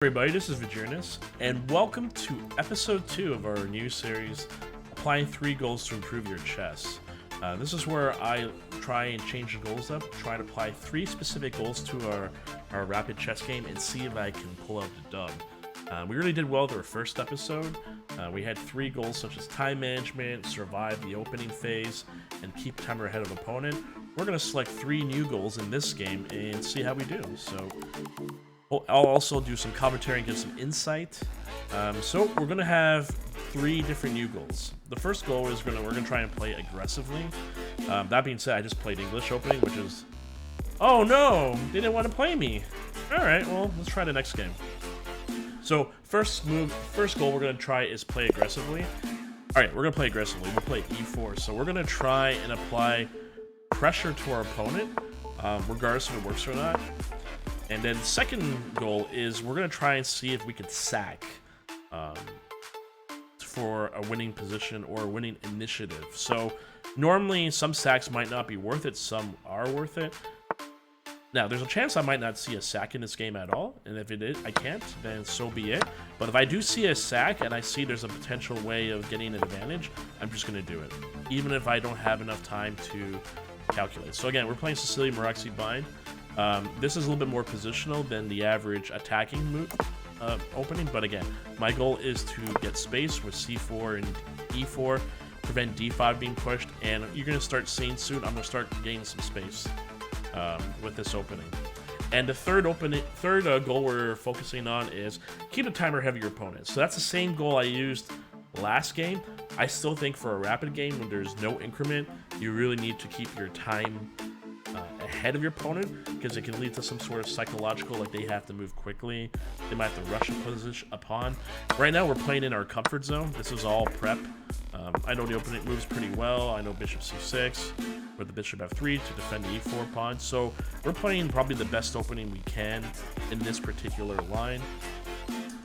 Everybody, this is Vegereness, and welcome to episode 2 of our new series, Applying 3 Goals to Improve Your Chess. This is where I try and change the goals up, try to apply 3 specific goals to our rapid chess game and see if I can pull out the dub. We really did well with our first episode. We had 3 goals such as time management, survive the opening phase, and keep timer ahead of opponent. We're going to select 3 new goals in this game and see how we do. So I'll also do some commentary and give some insight. So we're gonna have 3 different new goals. The first goal is we're gonna try and play aggressively. That being said, I just played English opening, which is, oh no, they didn't want to play me. All right, well, let's try the next game. So first goal we're gonna try is play aggressively. All right, we're gonna play aggressively. We'll play e4. So we're gonna try and apply pressure to our opponent, regardless if it works or not. And then second goal is we're going to try and see if we could sack for a winning position or a winning initiative. So normally some sacks might not be worth it, some are worth it. Now there's a chance I might not see a sack in this game at all, and if it is, I can't, then so be it. But if I do see a sack and I see there's a potential way of getting an advantage, I'm just going to do it, even if I don't have enough time to calculate. So again, we're playing Sicilian Maroczy bind. This is a little bit more positional than the average attacking move opening, but again, my goal is to get space with c4 and e4, prevent d5 being pushed, and you're going to start seeing soon, I'm going to start gaining some space with this opening. And the third goal we're focusing on is keep the timer ahead of your opponent. So that's the same goal I used last game. I still think for a rapid game, when there's no increment, you really need to keep your time ahead of your opponent, because it can lead to some sort of psychological, like they have to move quickly, they might have to rush a position upon. Right now we're playing in our comfort zone. This is all prep. I know the opponent moves pretty well. I know bishop c6 with the bishop f3 to defend the e4 pawn, so we're playing probably the best opening we can in this particular line.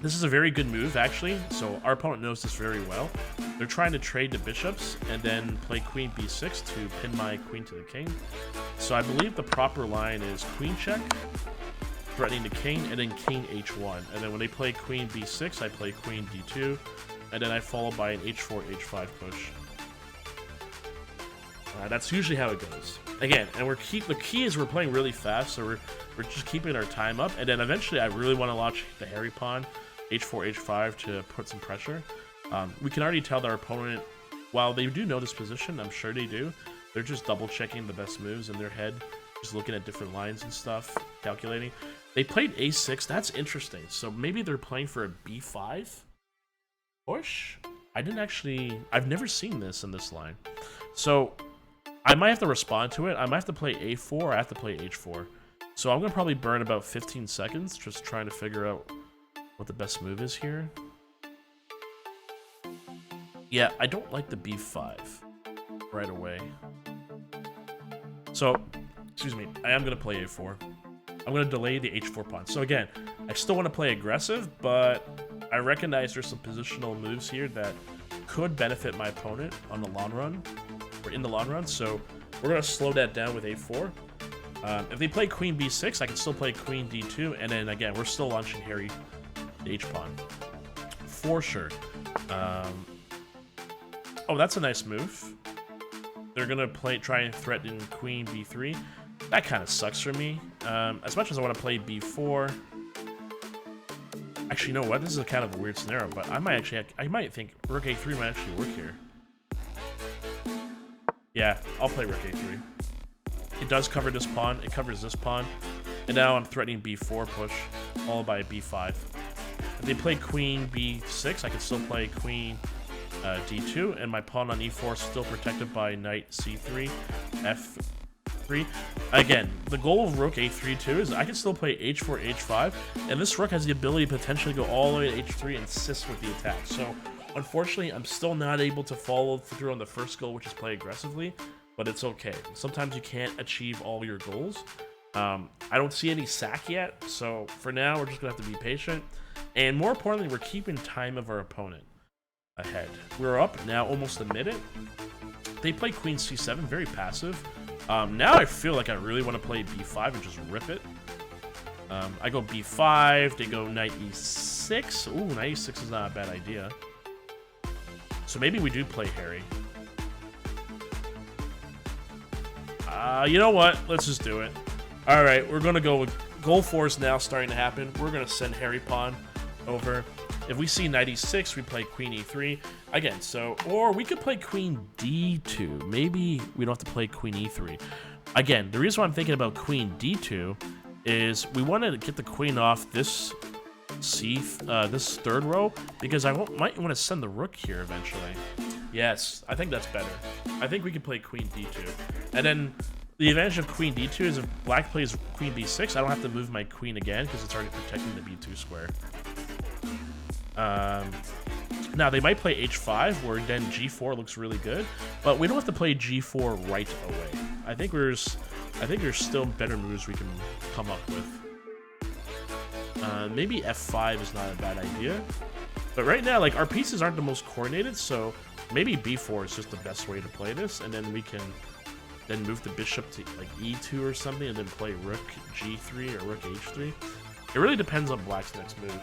This is a very good move, actually, so our opponent knows this very well. They're trying to trade the bishops and then play queen b6 to pin my queen to the king. So I believe the proper line is queen check, threatening the king, and then king h1. And then when they play queen b6, I play queen d2, and then I follow by an h4, h5 push. That's usually how it goes. Again, and the key is we're playing really fast, so we're just keeping our time up, and then eventually I really want to launch the Harry pawn, h4, h5 to put some pressure. We can already tell that our opponent, while they do know this position, I'm sure they do, they're just double checking the best moves in their head, just looking at different lines and stuff, calculating. They played a6, that's interesting. So maybe they're playing for a b5 push? I've never seen this in this line. So I might have to respond to it. I might have to play a4, or I have to play h4. So I'm going to probably burn about 15 seconds just trying to figure out what the best move is here. Yeah, I don't like the b5 right away. So, excuse me, I am going to play a4. I'm going to delay the h4 pawn. So again, I still want to play aggressive, but I recognize there's some positional moves here that could benefit my opponent on the long run, or in the long run. So we're going to slow that down with a4. If they play queen b6, I can still play queen d2, and then again, we're still launching Harry the h-pawn. For sure. Oh, that's a nice move. They're gonna try and threaten queen b3. That kind of sucks for me. As much as I want to play b4. Actually, you know what? This is a kind of a weird scenario, but I might think rook a3 might actually work here. Yeah, I'll play rook a3. It does cover this pawn. It covers this pawn, and now I'm threatening b4 push, followed by b5. If they play queen b6, I can still play queen d2, and my pawn on e4 is still protected by knight c3, f3. Again, the goal of rook a3 too is I can still play h4, h5, and this rook has the ability to potentially go all the way to h3 and assist with the attack. So unfortunately, I'm still not able to follow through on the first goal, which is play aggressively, but it's okay. Sometimes you can't achieve all your goals. I don't see any sack yet, so for now we're just gonna have to be patient, and more importantly, we're keeping time of our opponent ahead. We're up now almost a minute. They play queen c7, very passive. Now I feel like I really want to play b5 and just rip it. I go b5, they go knight e6. Ooh, knight e6 is not a bad idea. So maybe we do play Harry. You know what? Let's just do it. Alright, we're gonna go with goal 4 is now starting to happen. We're gonna send Harry pawn over. If we see knight e6, we play queen e3. Again, so, or we could play queen d2. Maybe we don't have to play queen e3. Again, the reason why I'm thinking about queen d2 is we want to get the queen off this this third row, because I might want to send the rook here eventually. Yes, I think that's better. I think we can play queen d2. And then the advantage of queen d2 is if black plays queen b6, I don't have to move my queen again because it's already protecting the b2 square. Now they might play h5, where then g4 looks really good, but we don't have to play g4 right away. I think there's still better moves we can come up with. Maybe f5 is not a bad idea, but right now, like, our pieces aren't the most coordinated, so maybe b4 is just the best way to play this, and then we can then move the bishop to like e2 or something, and then play rook g3 or rook h3. It really depends on black's next move.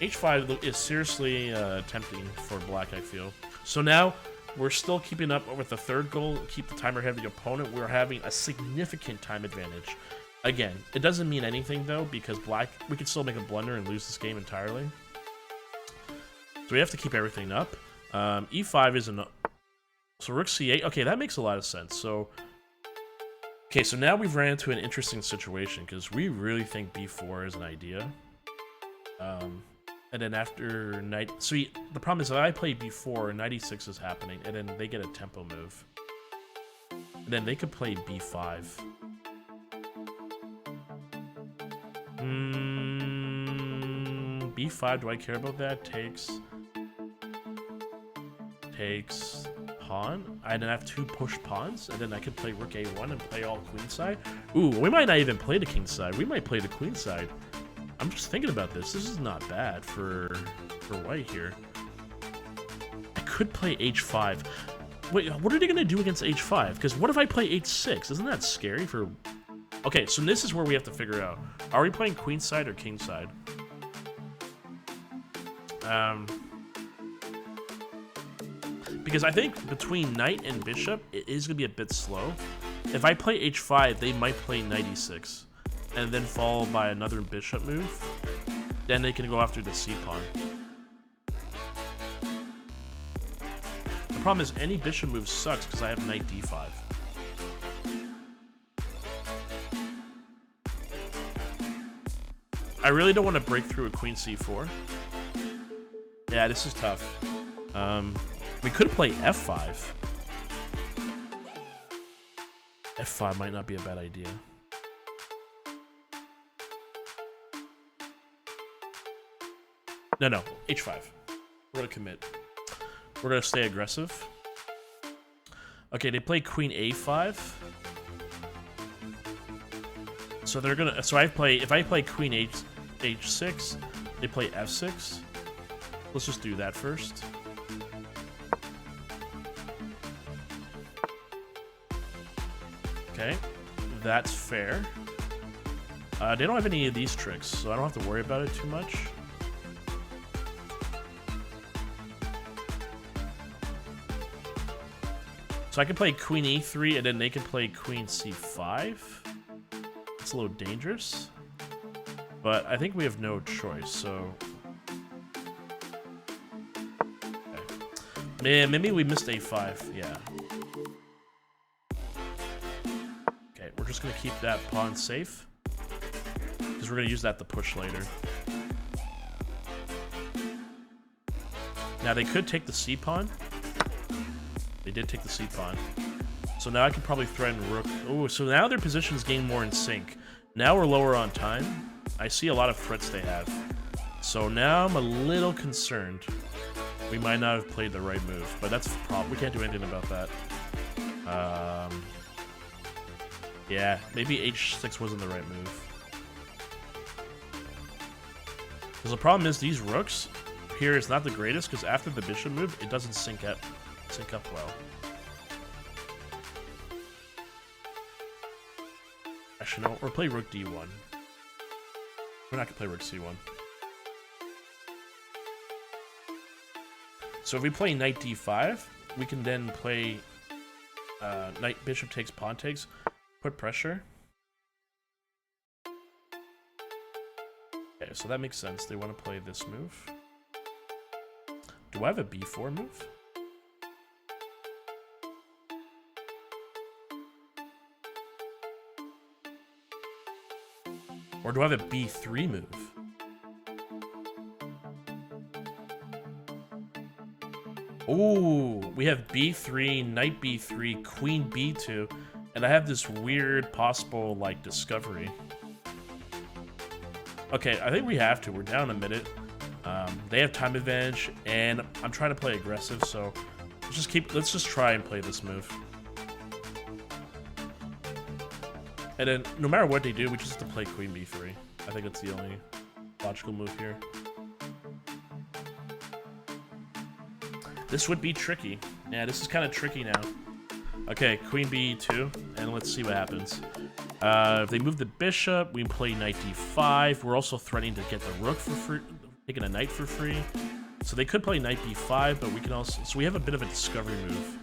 h5 is seriously tempting for black, I feel. So now we're still keeping up with the third goal, keep the timer ahead of the opponent. We're having a significant time advantage. Again, it doesn't mean anything though, because black, we could still make a blunder and lose this game entirely. So we have to keep everything up. e5 is enough. So rook c8, okay, that makes a lot of sense. So, okay, so now we've ran into an interesting situation, because we really think b4 is an idea. And then after knight, so the problem is that I play b4, knight e6 is happening, and then they get a tempo move. And then they could play b5. B5, do I care about that? Takes pawn. I then have 2 push pawns, and then I could play rook a1 and play all queenside. Ooh, we might not even play the king side. We might play the queen side. I'm just thinking about this. This is not bad for white here. I could play h5. Wait, what are they going to do against h5? Because what if I play h6? Isn't that scary for... Okay, so this is where we have to figure out. Are we playing queen side or king side? Because I think between knight and bishop, it is going to be a bit slow. If I play h5, they might play knight e6. And then followed by another bishop move. Then they can go after the c-pawn. The problem is any bishop move sucks because I have knight d5. I really don't want to break through a queen c4. Yeah, this is tough. We could play f5. f5 might not be a bad idea. No, h5. We're gonna commit. We're gonna stay aggressive. Okay, they play queen a5. So they're gonna. So if I play queen h6, they play f6. Let's just do that first. Okay, that's fair. They don't have any of these tricks, so I don't have to worry about it too much. So I can play queen e3, and then they can play queen c5. It's a little dangerous, but I think we have no choice, so... Okay. Maybe we missed a5, yeah. Okay, we're just gonna keep that pawn safe, because we're gonna use that to push later. Now they could take the c-pawn. They did take the c-pawn. So now I can probably threaten rook. Oh, so now their positions gain more in sync. Now we're lower on time. I see a lot of threats they have. So now I'm a little concerned. We might not have played the right move, but that's the problem. We can't do anything about that. Yeah, maybe h6 wasn't the right move. Because the problem is these rooks here is not the greatest, because after the bishop move, it doesn't sync up well. Actually, no, or play rook d1. We're not gonna play rook c1. So if we play knight d5, we can then play knight bishop takes, pawn takes, put pressure. Okay, so that makes sense. They want to play this move. Do I have a b4 move? Or do I have a b3 move? Ooh, we have b3, knight b3, queen b2, and I have this weird possible, like, discovery. Okay, I think we have to. We're down a minute. They have time advantage, and I'm trying to play aggressive, so let's just try and play this move. And then, no matter what they do, we just have to play queen b3. I think that's the only logical move here. This would be tricky. Yeah, this is kind of tricky now. Okay, queen b2, and let's see what happens. If they move the bishop, we can play knight d5. We're also threatening to get the rook for free, taking a knight for free. So they could play knight b5, but we can also... So we have a bit of a discovery move.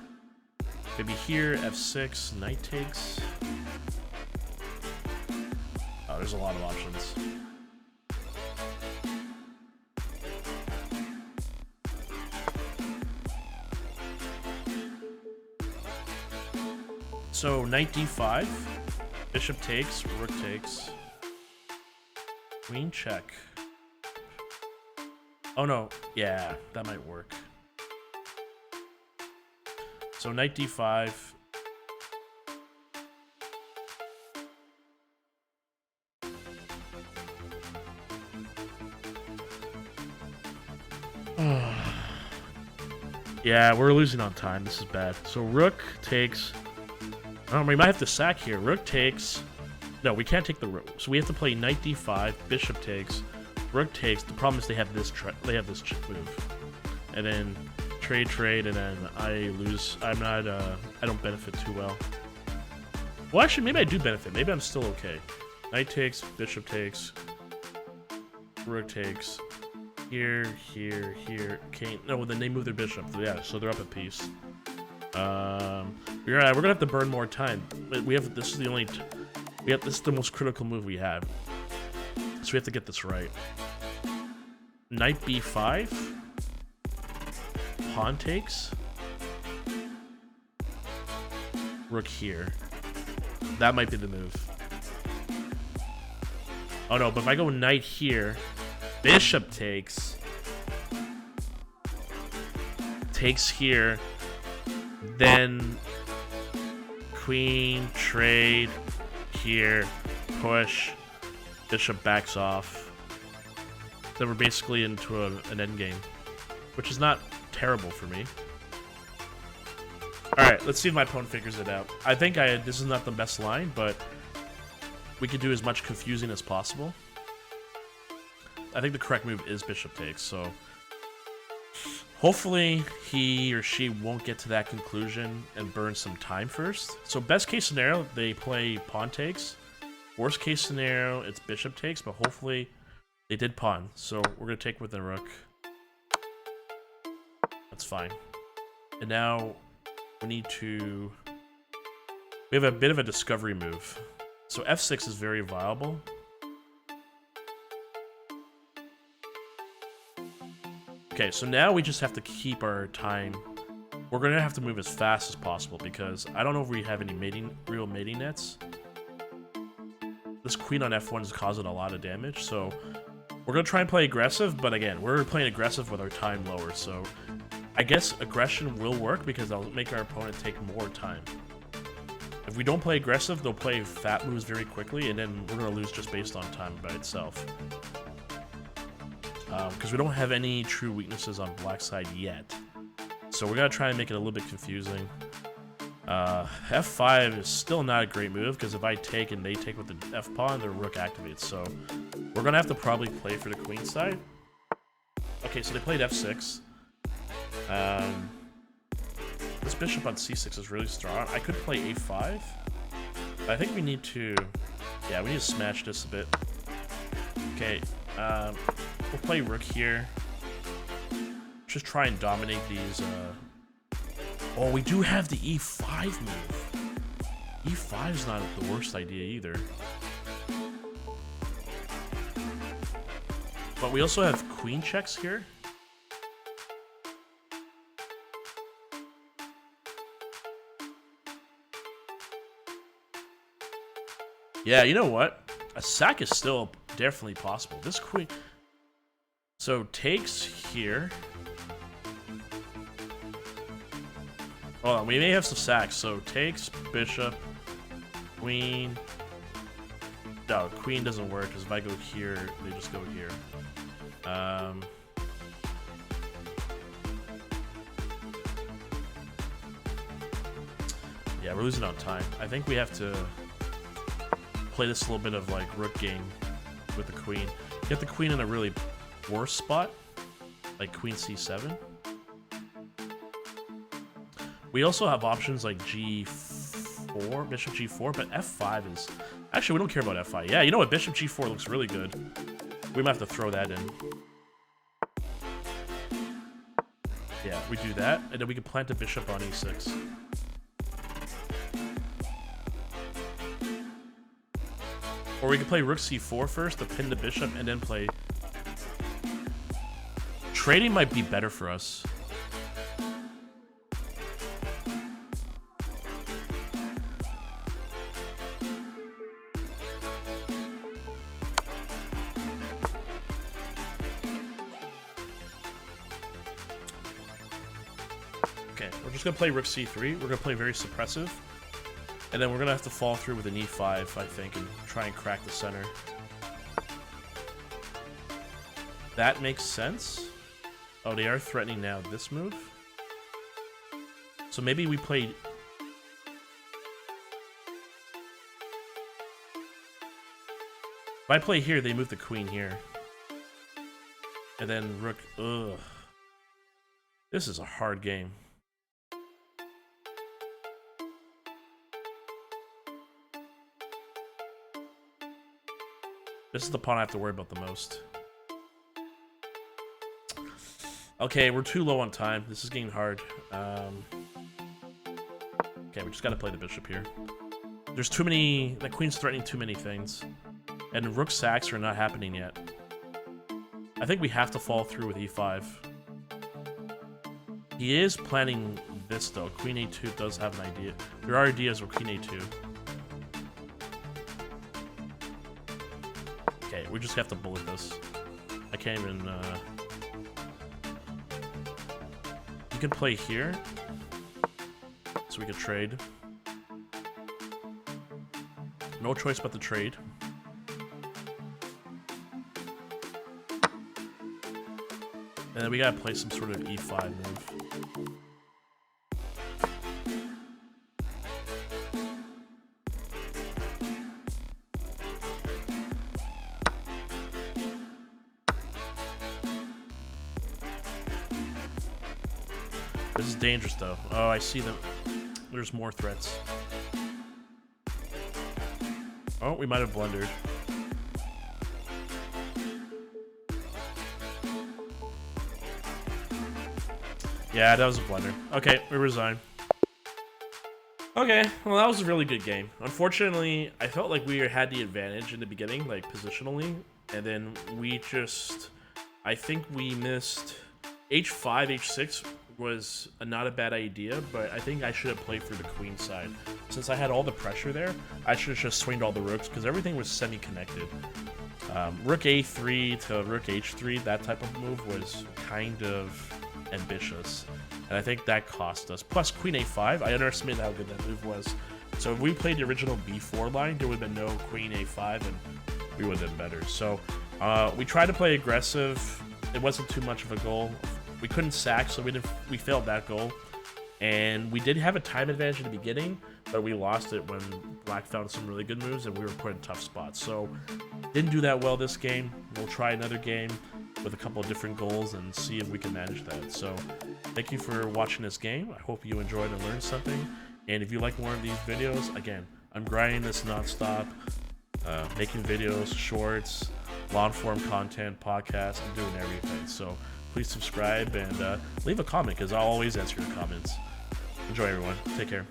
Maybe here, f6, knight takes. Oh, there's a lot of options. So knight d5, bishop takes, rook takes, queen check. Oh no, yeah, that might work. So knight d5. Yeah, we're losing on time. This is bad. So rook takes... Oh, we might have to sack here. Rook takes... No, we can't take the rook. So we have to play knight d5, bishop takes, rook takes. The problem is they have this move. And then trade, and then I lose. I'm not... I don't benefit too well. Well, actually, maybe I do benefit. Maybe I'm still okay. Knight takes, bishop takes, rook takes. Here. Okay, no, then they move their bishop. Yeah, so they're up a piece. We're gonna have to burn more time. We have this is the only. This is the most critical move we have. So we have to get this right. Knight b5. Pawn takes. Rook here. That might be the move. Oh no, but if I go knight here, bishop takes here, then queen trade here, push, bishop backs off. Then we're basically into an endgame, which is not terrible for me. Alright, let's see if my opponent figures it out. I think this is not the best line, but we could do as much confusing as possible. I think the correct move is bishop takes, so hopefully he or she won't get to that conclusion and burn some time first. So best case scenario, they play pawn takes. Worst case scenario, it's bishop takes, but hopefully they did pawn. So we're going to take with the rook. That's fine. And now we have a bit of a discovery move. So f6 is very viable. Okay, so now we just have to keep our time. We're going to have to move as fast as possible because I don't know if we have any real mating nets. This queen on f1 is causing a lot of damage, so we're going to try and play aggressive, but again, we're playing aggressive with our time lower, so I guess aggression will work because that'll make our opponent take more time. If we don't play aggressive, they'll play fat moves very quickly, and then we're going to lose just based on time by itself. Because we don't have any true weaknesses on black side yet. So we're going to try and make it a little bit confusing. f5 is still not a great move, because if I take and they take with the f-pawn, their rook activates. So we're going to have to probably play for the queen side. Okay, so they played f6. This bishop on c6 is really strong. I could play a5. But I think we need to... Yeah, we need to smash this a bit. Okay, we'll play rook here. Just try and dominate these. Oh, we do have the e5 move. E5 is not the worst idea either. But we also have queen checks here. Yeah, you know what? A sack is still definitely possible. This queen... So, takes here. Hold on, we may have some sacks. So, takes, bishop, queen... No, queen doesn't work, because if I go here, they just go here. Yeah, we're losing on time. I think we have to play this little bit of like rook game with the queen. Get the queen in a really worse spot, like queen c7. We also have options like g4, bishop g4, but f5 is... Actually, we don't care about f5. Yeah, you know what? Bishop g4 looks really good. We might have to throw that in. Yeah, we do that, and then we can plant a bishop on e6. Or we could play rook c4 first to pin the bishop, and then play... Trading might be better for us. Okay, we're just gonna play rook c3. We're gonna play very suppressive. And then we're gonna have to fall through with an e5, I think, and try and crack the center. That makes sense. Oh, they are threatening now this move. So maybe we played... If I play here, they move the queen here. And then rook... Ugh. This is a hard game. This is the pawn I have to worry about the most. Okay, we're too low on time. This is getting hard. Okay, we just gotta play the bishop here. There's too many... The queen's threatening too many things. And rook sacks are not happening yet. I think we have to fall through with e5. He is planning this, though. Queen a2 does have an idea. There are ideas with queen a2. Okay, we just have to bullet this. I can't even... You can play here. So we could trade. No choice but to trade. And then we gotta play some sort of e5 move. This is dangerous, though. Oh, I see them. There's more threats. Oh, we might have blundered. Yeah, that was a blunder. Okay, we resign. Okay, well, that was a really good game. Unfortunately, I felt like we had the advantage in the beginning, like positionally, and then we just... I think we missed... h5, h6 was not a bad idea, but I think I should have played for the queen side. Since I had all the pressure there, I should have just swinged all the rooks, because everything was semi-connected. Rook a3 to rook h3, that type of move was kind of ambitious, and I think that cost us. Plus queen a5, I underestimated how good that move was. So if we played the original b4 line, there would have been no queen a5, and we would have been better. So we tried to play aggressive. It wasn't too much of a goal. We couldn't sack, so we failed that goal. And we did have a time advantage in the beginning, but we lost it when Black found some really good moves and we were put in tough spots. So didn't do that well this game. We'll try another game with a couple of different goals and see if we can manage that. So thank you for watching this game. I hope you enjoyed and learned something. And if you like more of these videos, again, I'm grinding this nonstop, making videos, shorts, long-form content, podcasts. I'm doing everything. So please subscribe and leave a comment because I'll always answer your comments. Enjoy, everyone. Take care.